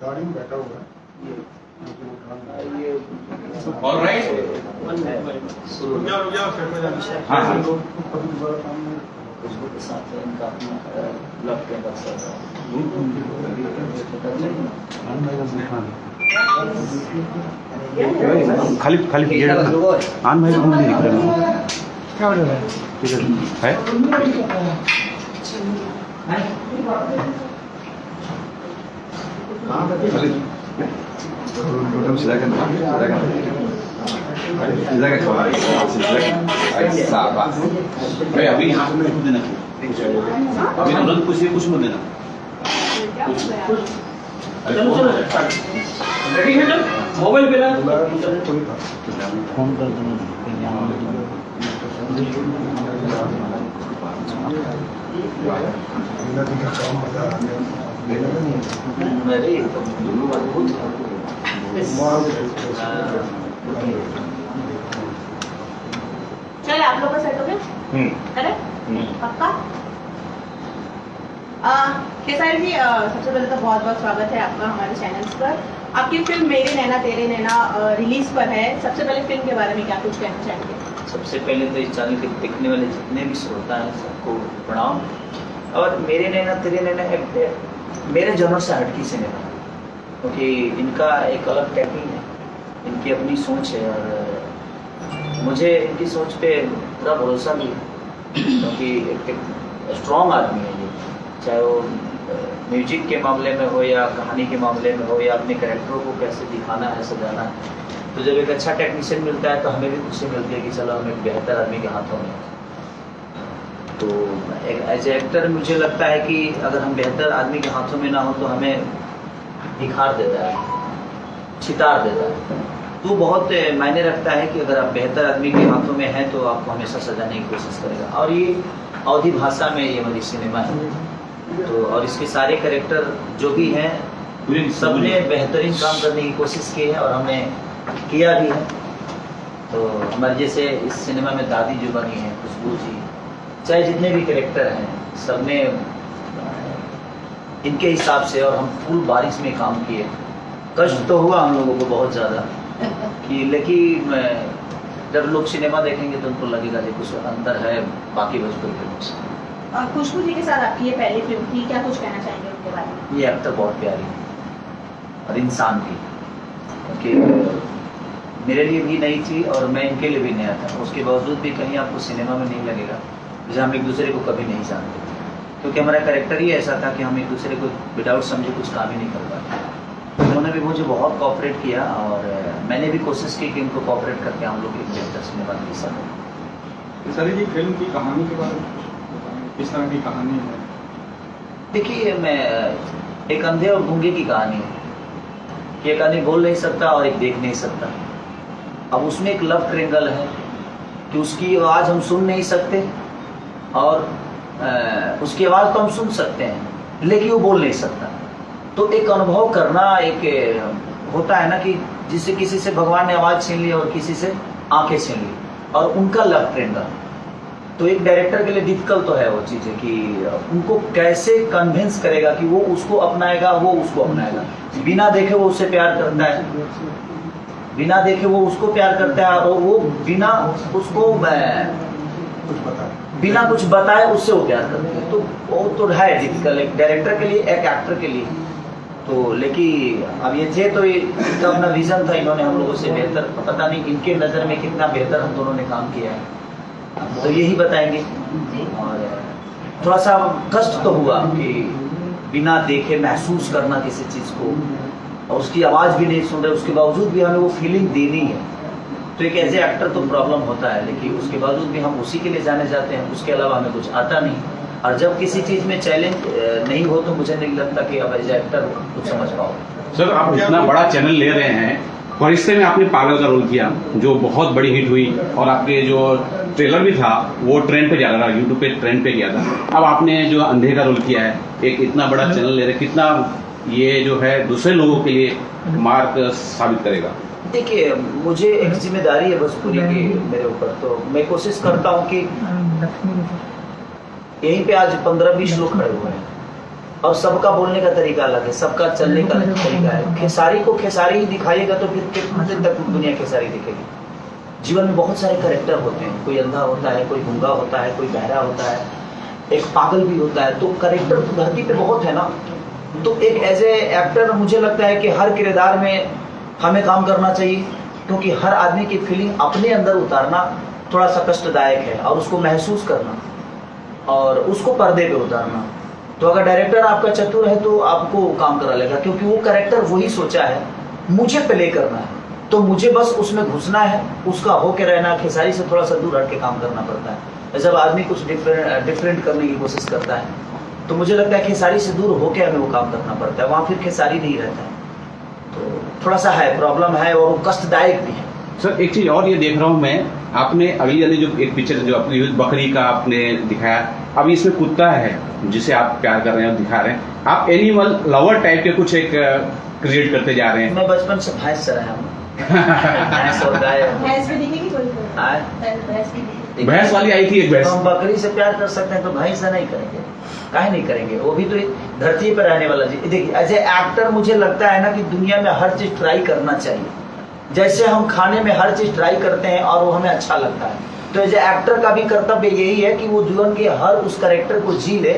गाड़ी में बैठा हुआ है ये ऑलराइट खुशबू के साथ इनका अपना लव ट्रेंडर चल रहा है। खाली खाली आन भाई घूम नहीं दिख रहे हैं क्या हो रहा है टोटल सीधा करना भाई अभी यहाँ पे कुछ देना अभी ना कुछ मत देना रेडी है जब मोबाइल पे ना फोन कर देना अरे दोनों बात बहुत चलिए आप लोग का सेट हो गया करेक्ट पक्का केसारी जी सबसे पहले तो बहुत बहुत स्वागत है आपका हमारे चैनल्स पर। आपकी फिल्म मेरे नैना तेरे नैना रिलीज पर है। सबसे पहले फिल्म के बारे में क्या कुछ कहना चाहेंगे? सबसे पहले तो इस चैनल के देखने वाले जितने भी श्रोता हैं सबको प्रणाम। और मेरे नैना तेरे नैना एक मेरे जॉनर से हटकी सिनेमा है, क्योंकि इनका एक अलग टेक्निक है, इनकी अपनी सोच है और मुझे इनकी सोच पे पूरा भरोसा भी है, क्योंकि एक स्ट्रॉन्ग आदमी है ये, चाहे वो म्यूजिक के मामले में हो या कहानी के मामले में हो या अपने कैरेक्टरों को कैसे दिखाना है सजाना है। तो जब एक अच्छा टेक्नीशियन मिलता है तो हमें भी खुशी मिलती है कि चलो हम एक बेहतर आदमी के हाथों में। तो एक एज एक्टर मुझे लगता है कि अगर हम बेहतर आदमी के हाथों में ना हो तो हमें निखार देता है, छितार देता है। तो बहुत मायने रखता है कि अगर आप बेहतर आदमी के हाथों में हैं तो आपको हमेशा सजाने की कोशिश करेगा। और ये अवधी भाषा में ये हमारी सिनेमा है, तो और इसके सारे कैरेक्टर जो भी हैं सबने बेहतरीन काम करने की कोशिश की है और हमने किया भी है। तो हमारे जैसे इस सिनेमा में दादी जो बनी है, खुशबू जी, चाहे जितने भी कैरेक्टर हैं सबने इनके हिसाब से, और हम फुल बारिश में काम किए। कष्ट तो हुआ हम लोगों को बहुत ज़्यादा कि, लेकिन जब लोग सिनेमा देखेंगे तो उनको लगेगा कि कुछ अंतर है बाकी भोजपुरी फिल्मों से। और खुशबू जी के साथ आपकी ये पहली फिल्म थी, क्या कुछ कहना चाहेंगे उनके बारे में? ये एक्टर बहुत प्यारी है और इंसान भी, क्योंकि मेरे लिए भी नई थी और मैं इनके लिए भी नया था। उसके बावजूद भी कहीं आपको सिनेमा में नहीं लगेगा जैसे हम एक दूसरे को कभी नहीं जानते, क्योंकि हमारा कैरेक्टर ही ऐसा था कि हम एक दूसरे को विदाउट समझे कुछ काम ही नहीं कर पाते। उन्होंने भी मुझे बहुत कोऑपरेट किया और मैंने भी कोशिश की कि उनको कोऑपरेट करके हम लोग एक बेहतर सिनेमा बना सकें। सर जी फिल्म की कहानी के बारे में किस तरह की कहानी है? देखिए, मैं एक अंधे और गूंगे की कहानी है कि एक आदमी बोल नहीं सकता और एक देख नहीं सकता। अब उसमें एक लव ट्रायंगल है कि उसकी आवाज़ हम सुन नहीं सकते और उसकी आवाज़ तो हम सुन सकते हैं लेकिन वो बोल नहीं सकता। तो एक अनुभव करना एक होता है ना कि जिससे किसी से भगवान ने आवाज़ छीन ली और किसी से आंखें छीन ली, और उनका लव ट्रायंगल। तो एक डायरेक्टर के लिए डिफिकल्ट तो है वो चीज़ें कि उनको कैसे कन्विंस करेगा कि वो उसको अपनाएगा, वो उसको अपनाएगा। बिना देखे वो उससे प्यार करता है, बिना देखे वो उसको प्यार करता है, और वो बिना उसको बिना कुछ बताए उससे वो प्यार करते हैं। तो वो तो है डिफिकल्ट एक डायरेक्टर के लिए, एक एक्टर के लिए। तो लेकिन अब ये थे तो इनका अपना विजन था, इन्होंने हम लोगों से बेहतर, पता नहीं इनके नज़र में कितना बेहतर हम दोनों ने काम किया है, तो यही बताएंगे। और थोड़ा सा कष्ट तो हुआ कि बिना देखे महसूस करना किसी चीज़ को, और उसकी आवाज़ भी नहीं सुन रहे, उसके बावजूद भी हमें वो फीलिंग देनी है। तो एक एज ए एक्टर तो प्रॉब्लम होता है, लेकिन उसके बावजूद भी हम उसी के लिए जाने जाते हैं, उसके अलावा हमें कुछ आता नहीं। और जब किसी चीज़ में चैलेंज नहीं हो तो मुझे नहीं लगता कि अब एज ए एक्टर कुछ समझ पाओ। सर, आप इतना बड़ा चैनल ले रहे हैं, फरिश्ते में आपने पागल का रोल किया जो बहुत बड़ी हिट हुई, और आपके जो ट्रेलर भी था वो ट्रेंड पे जा रहा था, यूट्यूब पे ट्रेंड पे गया था। अब आपने जो अंधे का रोल किया है, एक इतना बड़ा चैनल ले रहे, कितना ये जो है दूसरे लोगों के लिए मार्क साबित करेगा? देखिए, मुझे एक जिम्मेदारी है भोजपुरी की मेरे ऊपर, तो मैं कोशिश करता हूँ कि यहीं पे आज 15-20 लोग खड़े हुए हैं, और सबका बोलने का तरीका अलग है, सबका चलने का तरीका है। खेसारी को खेसारी ही दिखाइएगा तो फिर कितने दिन तक दुनिया खेसारी दिखेगी। जीवन में बहुत सारे कैरेक्टर होते हैं, कोई अंधा होता है, कोई गूंगा होता है, कोई बहरा होता है, एक पागल भी होता है। तो कैरेक्टर तो धरती पे बहुत है ना। तो एक एज ए एक्टर मुझे लगता है कि हर किरदार में हमें काम करना चाहिए, क्योंकि हर आदमी की फीलिंग अपने अंदर उतारना थोड़ा सा कष्टदायक है, और उसको महसूस करना और उसको पर्दे पे उतारना। तो अगर डायरेक्टर आपका चतुर है तो आपको काम करा लेगा, क्योंकि वो कैरेक्टर वही सोचा है मुझे प्ले करना है, तो मुझे बस उसमें घुसना है, उसका होके रहना। खेसारी से थोड़ा सा दूर हट के काम करना पड़ता है। जब आदमी कुछ डिफरेंट करने की कोशिश करता है तो मुझे लगता है खेसारी से दूर होके हमें वो काम करना पड़ता है, वहाँ फिर खेसारी नहीं रहता है। तो थोड़ा सा है, प्रॉब्लम है, और वो कष्टदायक भी है। सर एक चीज और ये देख रहा हूँ मैं, आपने अगली वाली जो एक पिक्चर जो आपकी बकरी का आपने दिखाया, अभी इसमें कुत्ता है जिसे आप प्यार कर रहे हैं और दिखा रहे हैं, आप एनिमल लवर टाइप के कुछ एक क्रिएट करते जा रहे हैं। मैं बचपन से भैंस चराया हूँ। भैंस और गाय। भैंस भी दिखेगी कोई? भैंस भी दिखेगी। भैंस वाली आई थी एक भैंस। तो हम बकरी से प्यार कर सकते हैं तो भैंस से नहीं करेंगे? काहे नहीं करेंगे? वो भी तो धरती पर रहने वाला जी। देखिए एज ए एक्टर मुझे लगता है ना कि दुनिया में हर चीज ट्राई करना चाहिए। जैसे हम खाने में हर चीज ट्राई करते हैं और वो हमें अच्छा लगता है, तो एज ए एक्टर का भी कर्तव्य यही है कि वो जीवन के हर उस कैरेक्टर को जी ले,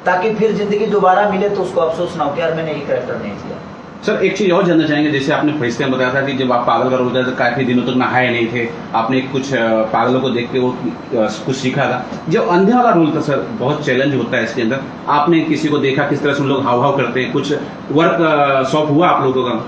ताकि फिर जिंदगी दोबारा मिले तो उसको अफसोस ना हो कि यार मैंने ये कैरेक्टर नहीं किया। सर एक चीज और जानना चाहेंगे, जैसे आपने फरिश्ते में बताया था कि जब आप पागल का रोल करते थे काफी दिनों तक नहाए नहीं थे, आपने कुछ पागलों को देख के वो कुछ सीखा था। जब अंधे वाला रोल था सर, बहुत चैलेंज होता है इसके अंदर, आपने किसी को देखा किस तरह से उन लोग हाव हाव करते हैं, कुछ वर्क शॉप हुआ आप लोगों का?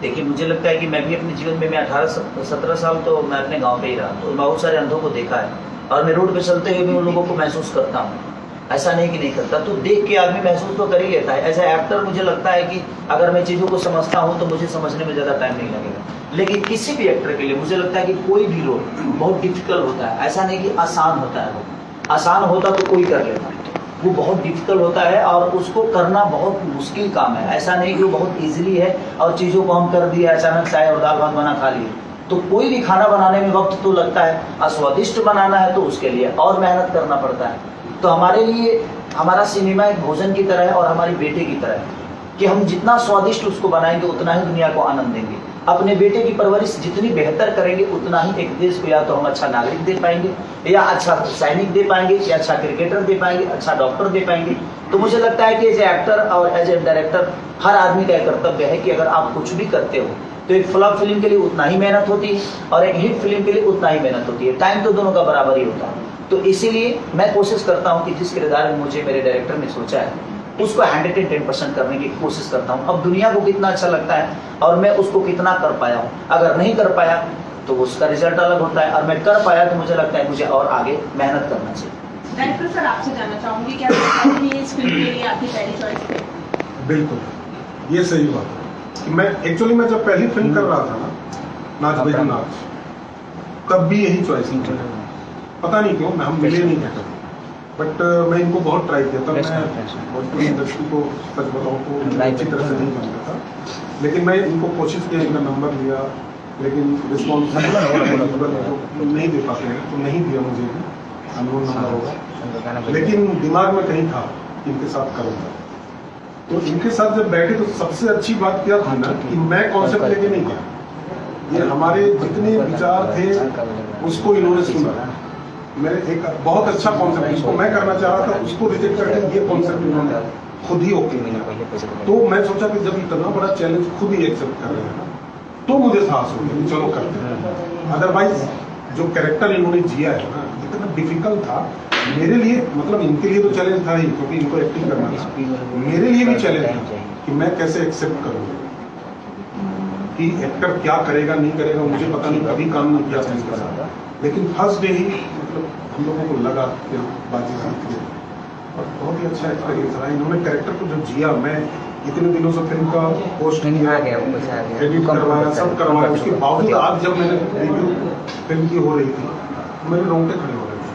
देखिए मुझे लगता है कि मैं भी अपने जीवन में, मैं 18-17 साल तो मैं अपने गांव पे ही रहा, तो बहुत सारे अंधों को देखा है, और मैं रोड पे चलते हुए भी उन लोगों को महसूस करता हूँ। ऐसा नहीं कि नहीं करता, तो देख के आदमी महसूस तो कर ही लेता है। एज ए एक्टर मुझे लगता है कि अगर मैं चीज़ों को समझता हूँ तो मुझे समझने में ज़्यादा टाइम नहीं लगेगा। लेकिन किसी भी एक्टर के लिए मुझे लगता है कि कोई भी रोल बहुत डिफिकल्ट होता है, ऐसा नहीं कि आसान होता है। वो आसान होता तो कोई कर लेता, वो बहुत डिफिकल्ट होता है और उसको करना बहुत मुश्किल काम है। ऐसा नहीं कि वो बहुत इजीली है और चीज़ों को हम कर दिए अचानक चाय और दाल भात बना खा लिए। तो कोई भी खाना बनाने में वक्त तो लगता है, और स्वादिष्ट बनाना है तो उसके लिए और मेहनत करना पड़ता है। तो हमारे लिए हमारा सिनेमा एक भोजन की तरह है और हमारी बेटे की तरह है कि हम जितना स्वादिष्ट उसको बनाएंगे उतना ही दुनिया को आनंद देंगे। अपने बेटे की परवरिश जितनी बेहतर करेंगे उतना ही एक देश को या तो हम अच्छा नागरिक दे पाएंगे, या अच्छा सैनिक दे पाएंगे, या अच्छा क्रिकेटर दे पाएंगे, अच्छा डॉक्टर दे पाएंगे। तो मुझे लगता है कि एज ए एक्टर और एज ए डायरेक्टर हर आदमी का कर्तव्य है कि अगर आप कुछ भी करते हो तो एक फ्लॉप फिल्म के लिए उतना ही मेहनत होती है और एक हिट फिल्म के लिए उतना ही मेहनत होती है। टाइम तो दोनों का बराबर ही होता है। तो इसीलिए मैं कोशिश करता हूँ कि जिस किरदार में मुझे मेरे डायरेक्टर ने सोचा है उसको 110% करने की कोशिश करता हूँ। अब दुनिया को कितना अच्छा लगता है और मैं उसको कितना कर पाया हूँ। अगर नहीं कर पाया तो उसका रिजल्ट अलग होता है, और मैं कर पाया तो मुझे लगता है मुझे और आगे मेहनत करना चाहिए। डायरेक्टर सर आपसे जानना चाहूंगी, क्या इस फिल्म के लिए आपकी पहली चॉइस थी? बिल्कुल, ये सही बात है कि मैं एक्चुअली मैं जब पहली फिल्म कर रहा था ना, नाच बेजू नाच, तब भी यही चॉइस थी। पता नहीं क्यों हम मिले नहीं थे, बट मैं इनको बहुत ट्राई किया। तब मैं भोजपुरी इंडस्ट्री को सच बताऊँ तो अच्छी तरह से नहीं जानता था, लेकिन मैं इनको कोशिश किया, इनका नंबर लिया, लेकिन रिस्पॉन्स नहीं दे पाते हैं तो नहीं दिया। मुझे भी अननोन नंबर होगा, लेकिन दिमाग में कहीं था इनके साथ करूँगा। तो इनके साथ जब बैठे तो सबसे अच्छी बात क्या थी ना कि मैं कॉन्सेप्ट लेके नहीं गया, ये हमारे जितने विचार थे उसको इन्होंने सुना। मेरे एक बहुत अच्छा कॉन्सेप्ट जिसको मैं करना चाह रहा था उसको रिजेक्ट करके ये कॉन्सेप्ट इन्होंने खुद ही ओके किया। तो मैं सोचा कि जब इतना बड़ा चैलेंज खुद ही एक्सेप्ट कर रहे हैं तो मुझे साहस हो गया चलो करते हैं। अदरवाइज जो कैरेक्टर इन्होंने जिया है ना इतना डिफिकल्ट था मेरे लिए, मतलब इनके लिए तो चैलेंज था ही क्योंकि इनको एक्टिंग करना था, मेरे लिए भी चैलेंज था कि मैं कैसे एक्सेप्ट करूँ कि एक्टर क्या करेगा नहीं करेगा। मुझे पता नहीं, कभी काम नहीं किया था इनके साथ, लेकिन फर्स्ट डे ही मतलब हम लोगों को लगा कि बाजी सीखी है और बहुत ही अच्छा एक्सपीरियंस रहा। इन्होंने कैरेक्टर को जब जिया, मैं इतने दिनों से फिल्म का पोस्ट किया, एडिट करवाया, सब करवाया, उसके बावजूद आज जब मैंने रिव्यू फिल्म की हो रही थी मेरे रोंगटे खड़े हो रहे थे।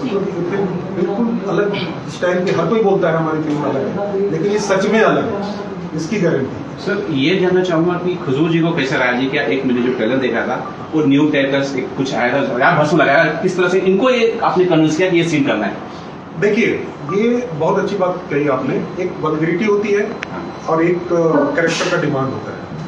तो फिल्म बिल्कुल अलग स्टाइल की, हर कोई बोलता है हमारी फिल्म अलग है, लेकिन ये सच में अलग है, इसकी गारंटी। सर ये जानना चाहूंगा कि खुजूर जी को कैसे रहा जी? क्या एक मैंने जो ट्रेलर देखा था वो न्यू टाइप का कुछ आया था, यार हंसू लगाया, किस तरह से इनको ये आपने कन्विंस किया कि ये सीन करना है? देखिए, ये बहुत अच्छी बात कही आपने। एक वल्गरिटी होती है और एक कैरेक्टर का डिमांड होता है।